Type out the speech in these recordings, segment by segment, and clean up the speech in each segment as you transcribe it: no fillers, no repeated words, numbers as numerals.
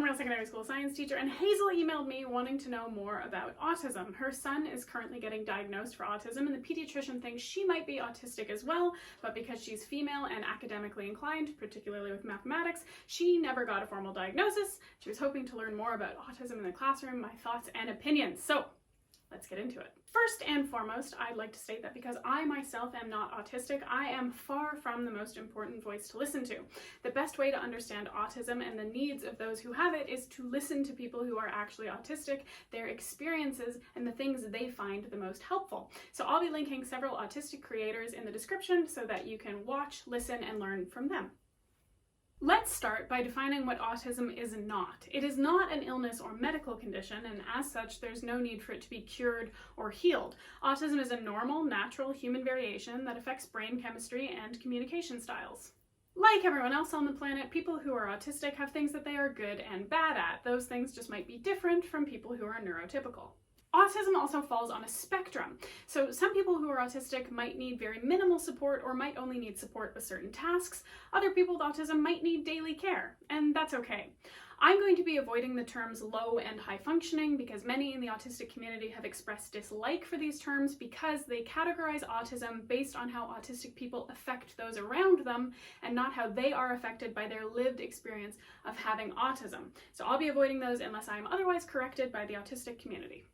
I'm a real secondary school science teacher, and Hazel emailed me wanting to know more about autism. Her son is currently getting diagnosed for autism, and the pediatrician thinks she might be autistic as well, but because she's female and academically inclined, particularly with mathematics, she never got a formal diagnosis. She was hoping to learn more about autism in the classroom, my thoughts and opinions. So let's get into it. First and foremost, I'd like to state that because I myself am not autistic, I am far from the most important voice to listen to. The best way to understand autism and the needs of those who have it is to listen to people who are actually autistic, their experiences, and the things they find the most helpful. So I'll be linking several autistic creators in the description so that you can watch, listen, and learn from them. Let's start by defining what autism is not. It is not an illness or medical condition, and as such, there's no need for it to be cured or healed. Autism is a normal, natural human variation that affects brain chemistry and communication styles. Like everyone else on the planet, people who are autistic have things that they are good and bad at. Those things just might be different from people who are neurotypical. Autism also falls on a spectrum. So some people who are autistic might need very minimal support or might only need support with certain tasks. Other people with autism might need daily care, and that's okay. I'm going to be avoiding the terms low and high functioning because many in the autistic community have expressed dislike for these terms because they categorize autism based on how autistic people affect those around them and not how they are affected by their lived experience of having autism. So I'll be avoiding those unless I'm otherwise corrected by the autistic community.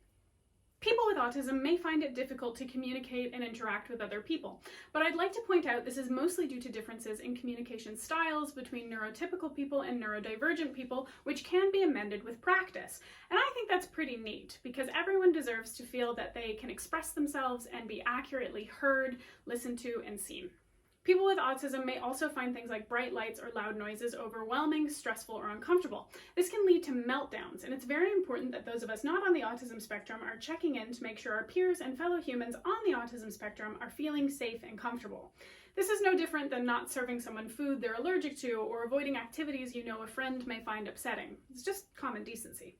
People with autism may find it difficult to communicate and interact with other people, but I'd like to point out this is mostly due to differences in communication styles between neurotypical people and neurodivergent people, which can be amended with practice. And I think that's pretty neat, because everyone deserves to feel that they can express themselves and be accurately heard, listened to, and seen. People with autism may also find things like bright lights or loud noises overwhelming, stressful, or uncomfortable. This can lead to meltdowns, and it's very important that those of us not on the autism spectrum are checking in to make sure our peers and fellow humans on the autism spectrum are feeling safe and comfortable. This is no different than not serving someone food they're allergic to or avoiding activities you know a friend may find upsetting. It's just common decency.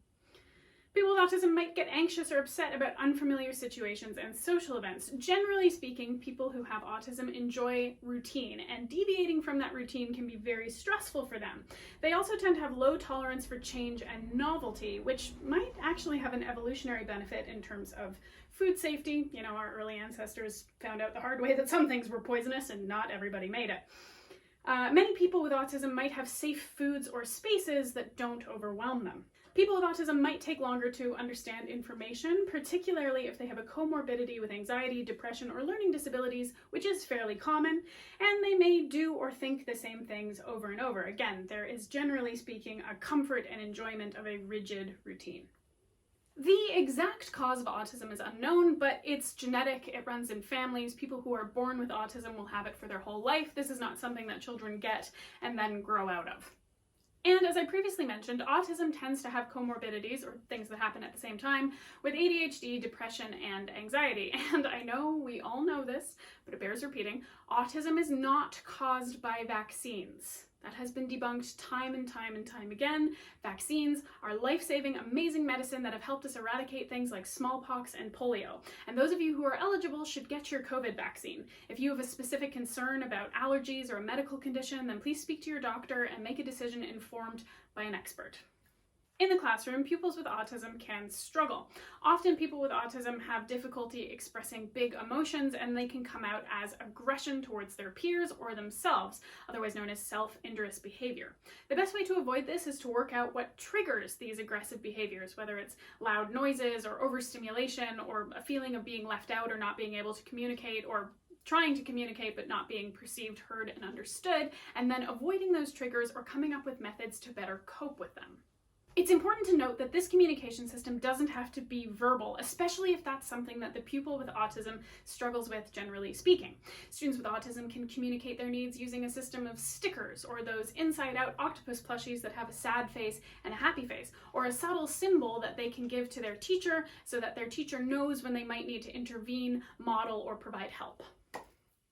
People with autism might get anxious or upset about unfamiliar situations and social events. Generally speaking, people who have autism enjoy routine, and deviating from that routine can be very stressful for them. They also tend to have low tolerance for change and novelty, which might actually have an evolutionary benefit in terms of food safety. You know, our early ancestors found out the hard way that some things were poisonous and not everybody made it. Many people with autism might have safe foods or spaces that don't overwhelm them. People with autism might take longer to understand information, particularly if they have a comorbidity with anxiety, depression, or learning disabilities, which is fairly common, and they may do or think the same things over and over. Again, there is generally speaking a comfort and enjoyment of a rigid routine. The exact cause of autism is unknown, but it's genetic, it runs in families. People who are born with autism will have it for their whole life. This is not something that children get and then grow out of. And as I previously mentioned, autism tends to have comorbidities, or things that happen at the same time, with ADHD, depression, and anxiety. And I know we all know this, but it bears repeating, autism is not caused by vaccines. That has been debunked time and time and time again. Vaccines are life-saving, amazing medicine that have helped us eradicate things like smallpox and polio. And those of you who are eligible should get your COVID vaccine. If you have a specific concern about allergies or a medical condition, then please speak to your doctor and make a decision informed by an expert. In the classroom, pupils with autism can struggle. Often people with autism have difficulty expressing big emotions, and they can come out as aggression towards their peers or themselves, otherwise known as self-injurious behavior. The best way to avoid this is to work out what triggers these aggressive behaviors, whether it's loud noises or overstimulation or a feeling of being left out or not being able to communicate, or trying to communicate but not being perceived, heard, and understood, and then avoiding those triggers or coming up with methods to better cope with them. It's important to note that this communication system doesn't have to be verbal, especially if that's something that the pupil with autism struggles with, generally speaking. Students with autism can communicate their needs using a system of stickers, or those inside-out octopus plushies that have a sad face and a happy face, or a subtle symbol that they can give to their teacher so that their teacher knows when they might need to intervene, model, or provide help.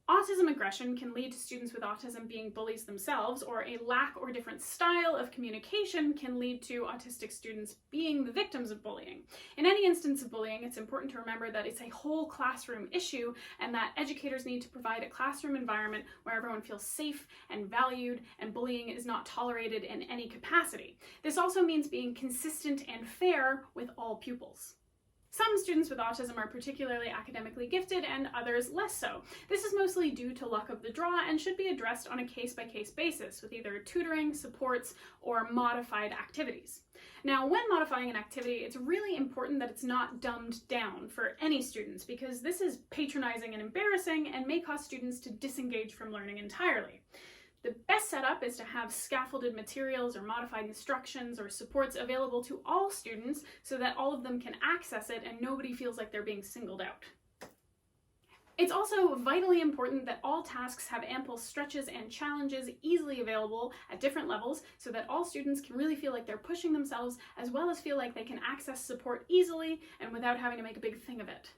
Autism aggression can lead to students with autism being bullies themselves, or a lack or different style of communication can lead to autistic students being the victims of bullying. In any instance of bullying, it's important to remember that it's a whole classroom issue and that educators need to provide a classroom environment where everyone feels safe and valued and bullying is not tolerated in any capacity. This also means being consistent and fair with all pupils. Some students with autism are particularly academically gifted and others less so. This is mostly due to luck of the draw and should be addressed on a case-by-case basis with either tutoring, supports, or modified activities. Now, when modifying an activity, it's really important that it's not dumbed down for any students because this is patronizing and embarrassing and may cause students to disengage from learning entirely. The best setup is to have scaffolded materials or modified instructions or supports available to all students so that all of them can access it and nobody feels like they're being singled out. It's also vitally important that all tasks have ample stretches and challenges easily available at different levels so that all students can really feel like they're pushing themselves as well as feel like they can access support easily and without having to make a big thing of it.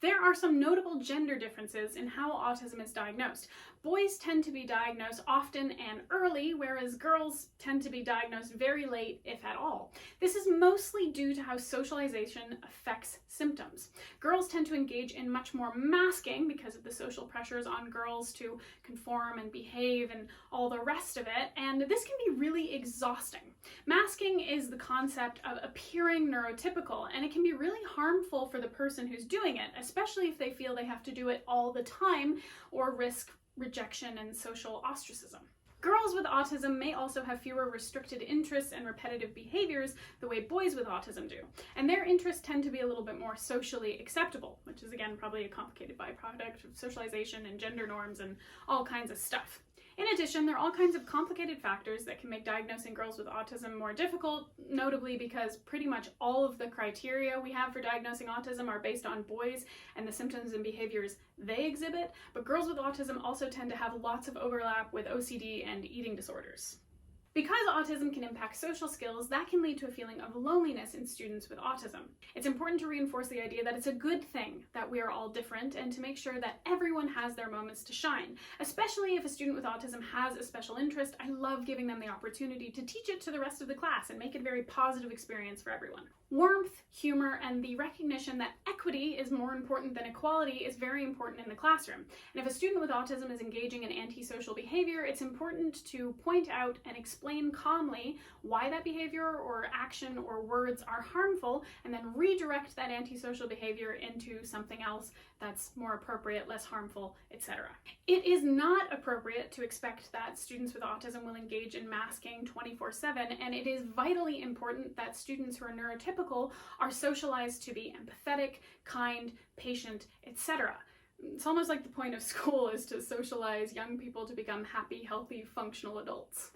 There are some notable gender differences in how autism is diagnosed. Boys tend to be diagnosed often and early, whereas girls tend to be diagnosed very late, if at all. This is mostly due to how socialization affects symptoms. Girls tend to engage in much more masking because of the social pressures on girls to conform and behave and all the rest of it, and this can be really exhausting. Masking is the concept of appearing neurotypical, and it can be really harmful for the person who's doing it, especially if they feel they have to do it all the time or risk rejection and social ostracism. Girls with autism may also have fewer restricted interests and repetitive behaviors the way boys with autism do, and their interests tend to be a little bit more socially acceptable, which is again probably a complicated byproduct of socialization and gender norms and all kinds of stuff. In addition, there are all kinds of complicated factors that can make diagnosing girls with autism more difficult, notably because pretty much all of the criteria we have for diagnosing autism are based on boys and the symptoms and behaviors they exhibit, but girls with autism also tend to have lots of overlap with OCD and eating disorders. Because autism can impact social skills, that can lead to a feeling of loneliness in students with autism. It's important to reinforce the idea that it's a good thing that we are all different and to make sure that everyone has their moments to shine. Especially if a student with autism has a special interest, I love giving them the opportunity to teach it to the rest of the class and make it a very positive experience for everyone. Warmth, humor, and the recognition that equity is more important than equality is very important in the classroom. And if a student with autism is engaging in antisocial behavior, it's important to point out and explain calmly why that behavior or action or words are harmful, and then redirect that antisocial behavior into something else that's more appropriate, less harmful, etc. It is not appropriate to expect that students with autism will engage in masking 24/7, and it is vitally important that students who are neurotypical are socialized to be empathetic, kind, patient, etc. It's almost like the point of school is to socialize young people to become happy, healthy, functional adults.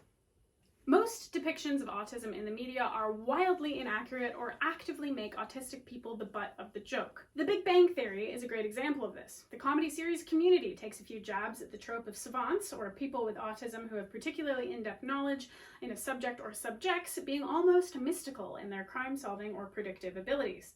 Most depictions of autism in the media are wildly inaccurate or actively make autistic people the butt of the joke. The Big Bang Theory is a great example of this. The comedy series Community takes a few jabs at the trope of savants, or people with autism who have particularly in-depth knowledge in a subject or subjects, being almost mystical in their crime-solving or predictive abilities.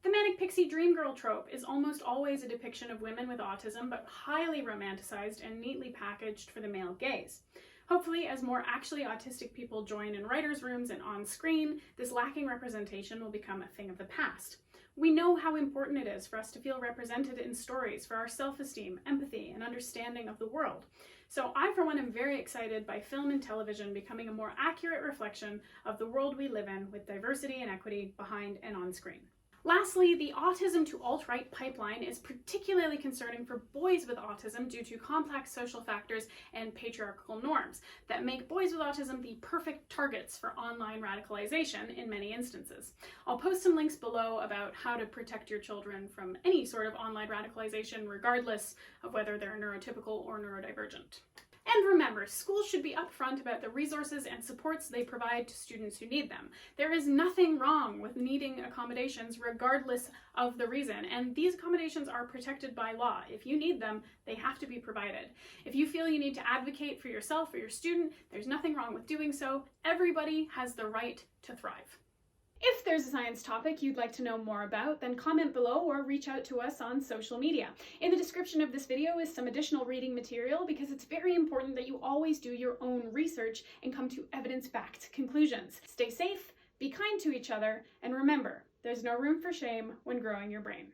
The Manic Pixie Dream Girl trope is almost always a depiction of women with autism, but highly romanticized and neatly packaged for the male gaze. Hopefully, as more actually autistic people join in writers' rooms and on screen, this lacking representation will become a thing of the past. We know how important it is for us to feel represented in stories for our self-esteem, empathy, and understanding of the world. So I, for one, am very excited by film and television becoming a more accurate reflection of the world we live in with diversity and equity behind and on screen. Lastly, the autism to alt-right pipeline is particularly concerning for boys with autism due to complex social factors and patriarchal norms that make boys with autism the perfect targets for online radicalization in many instances. I'll post some links below about how to protect your children from any sort of online radicalization, regardless of whether they're neurotypical or neurodivergent. And remember, schools should be upfront about the resources and supports they provide to students who need them. There is nothing wrong with needing accommodations regardless of the reason, and these accommodations are protected by law. If you need them, they have to be provided. If you feel you need to advocate for yourself or your student, there's nothing wrong with doing so. Everybody has the right to thrive. If there's a science topic you'd like to know more about, then comment below or reach out to us on social media. In the description of this video is some additional reading material because it's very important that you always do your own research and come to evidence-backed conclusions. Stay safe, be kind to each other, and remember, there's no room for shame when growing your brain.